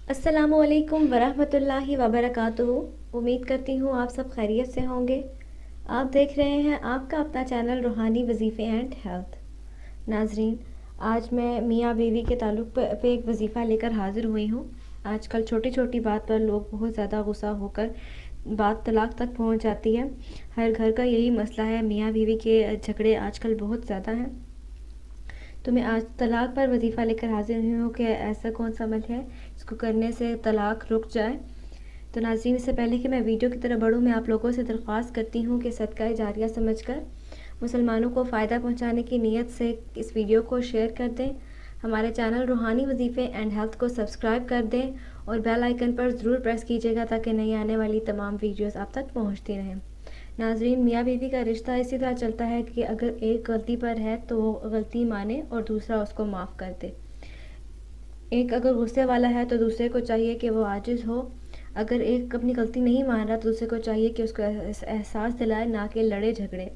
अस्सलामुअलैकुम वरहमतुल्लाहि वबरकातुहू। उम्मीद करती हूँ आप सब खैरियत से होंगे। आप देख रहे हैं आपका अपना चैनल रूहानी वजीफ़े एंड हेल्थ। नाजरीन, आज मैं मियाँ बीवी के ताल्लुक़ पे एक वजीफ़ा लेकर हाज़िर हुई हूँ। आजकल छोटी छोटी बात पर लोग बहुत ज़्यादा गुस्सा होकर बात तलाक तक पहुँच जाती है। हर घर का यही मसला है, मियाँ बीवी के झगड़े आजकल बहुत ज़्यादा हैं। तो मैं आज तलाक पर वजीफ़ा लेकर हाज़िर हुई हूँ कि ऐसा कौन सा अमल है इसको करने से तलाक रुक जाए। तो नाज़रीन, इससे पहले कि मैं वीडियो की तरफ बढ़ूँ, मैं आप लोगों से दरख्वास्त करती हूँ कि सदका जारिया समझकर मुसलमानों को फ़ायदा पहुँचाने की नीयत से इस वीडियो को शेयर कर दें। हमारे चैनल रूहानी वजीफ़े एंड हेल्थ को सब्सक्राइब कर दें और बेल आइकन पर ज़रूर प्रेस कीजिएगा ताकि नई आने वाली तमाम वीडियोज़ आप तक पहुँचती रहें। नाजरीन, मियाँ बीवी का रिश्ता इसी तरह चलता है कि अगर एक गलती पर है तो वो गलती माने और दूसरा उसको माफ़ कर दे। एक अगर गुस्से वाला है तो दूसरे को चाहिए कि वो आजिज़ हो। अगर एक अपनी गलती नहीं मान रहा तो दूसरे को चाहिए कि उसको एहसास दिलाए, ना कि लड़े झगड़े।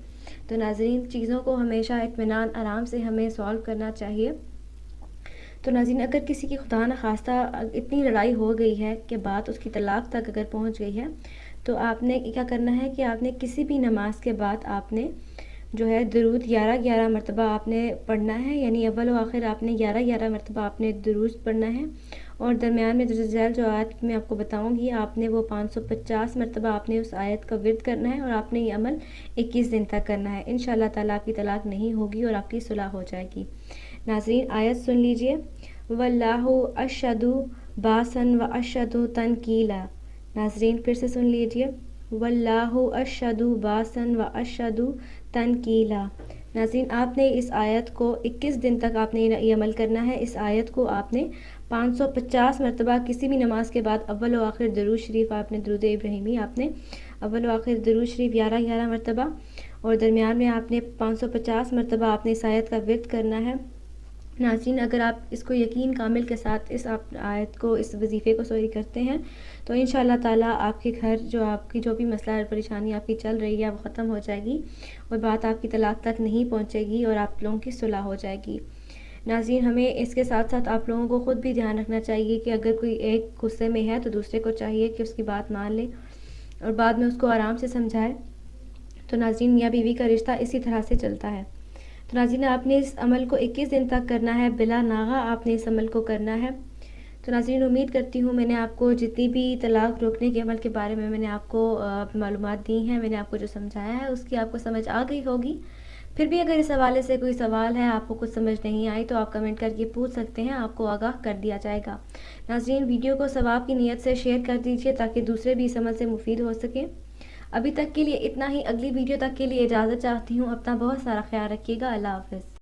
तो नाजरीन, चीज़ों को हमेशा इत्मीनान आराम से हमें सॉल्व करना चाहिए। तो नाज़रीन, अगर किसी की खुदा न खास्ता इतनी लड़ाई हो गई है कि बात उसकी तलाक तक अगर पहुंच गई है, तो आपने क्या करना है कि आपने किसी भी नमाज के बाद आपने जो है दरूद 11 मरतबा आपने पढ़ना है। यानी अव्वल व आखिर आपने 11 मरतबा आपने दरूद पढ़ना है। और दरमियान में जो आयत मैं आपको बताऊंगी, आपने वो 550 मरतबा आपने उस आयत का विर्द करना है और आपने ये अमल 21 दिन तक करना है। इंशाअल्लाह ताला आपकी तलाक नहीं होगी और आपकी सुलह हो जाएगी। नाज़रीन, आयत सुन लीजिए। वल्लाहु अशहदु बासन व अशहदु तनकीला। नाज़रीन, फिर से सुन लीजिए। वल्लाहु अशहदु बासन व अशहदु तनकीला। नाज़रीन, आपने इस आयत को 21 दिन तक आपने ये अमल करना है। इस आयत को आपने 550 मरतबा किसी भी नमाज के बाद अव्वल व आखिर दरूद शरीफ आपने दरूद इब्राहिमी आपने अव्वल व आखिर दरूद शरीफ 11 मरतबा और दरमियान में आपने 550 मरतबा आपने इस आयत का विर्द करना है। नाज़रीन, अगर आप इसको यकीन कामिल के साथ इस आप आयत को इस वजीफ़े को सॉरी करते हैं तो इंशाअल्लाह ताला आपके घर जो आपकी जो भी मसला और परेशानी आपकी चल रही है वो ख़त्म हो जाएगी और बात आपकी तलाक तक नहीं पहुंचेगी और आप लोगों की सुलह हो जाएगी। नाज़रीन, हमें इसके साथ साथ आप लोगों को ख़ुद भी ध्यान रखना चाहिए कि अगर कोई एक गुस्से में है तो दूसरे को चाहिए कि उसकी बात मान ले और बाद में उसको आराम से समझाए। तो नाज़रीन, मियाँ बीवी का रिश्ता इसी तरह से चलता है। तो नाज़रीन, आपने इस अमल को 21 दिन तक करना है, बिला नागा आपने इस अमल को करना है। तो नाज़रीन, उम्मीद करती हूँ मैंने आपको जितनी भी तलाक रोकने के अमल के बारे में मैंने आपको मालूमात दी हैं, मैंने आपको जो समझाया है उसकी आपको समझ आ गई होगी। फिर भी अगर इस हवाले से कोई सवाल है, आपको कुछ समझ नहीं आई, तो आप कमेंट करके पूछ सकते हैं, आपको आगाह कर दिया जाएगा। नाज़रीन, वीडियो को सवाब की नीयत से शेयर कर दीजिए ताकि दूसरे भी इस अमल से मुफीद हो सकें। अभी तक के लिए इतना ही। अगली वीडियो तक के लिए इजाज़त चाहती हूँ। अपना बहुत सारा ख्याल रखिएगा। अल्लाह हाफ़िज़।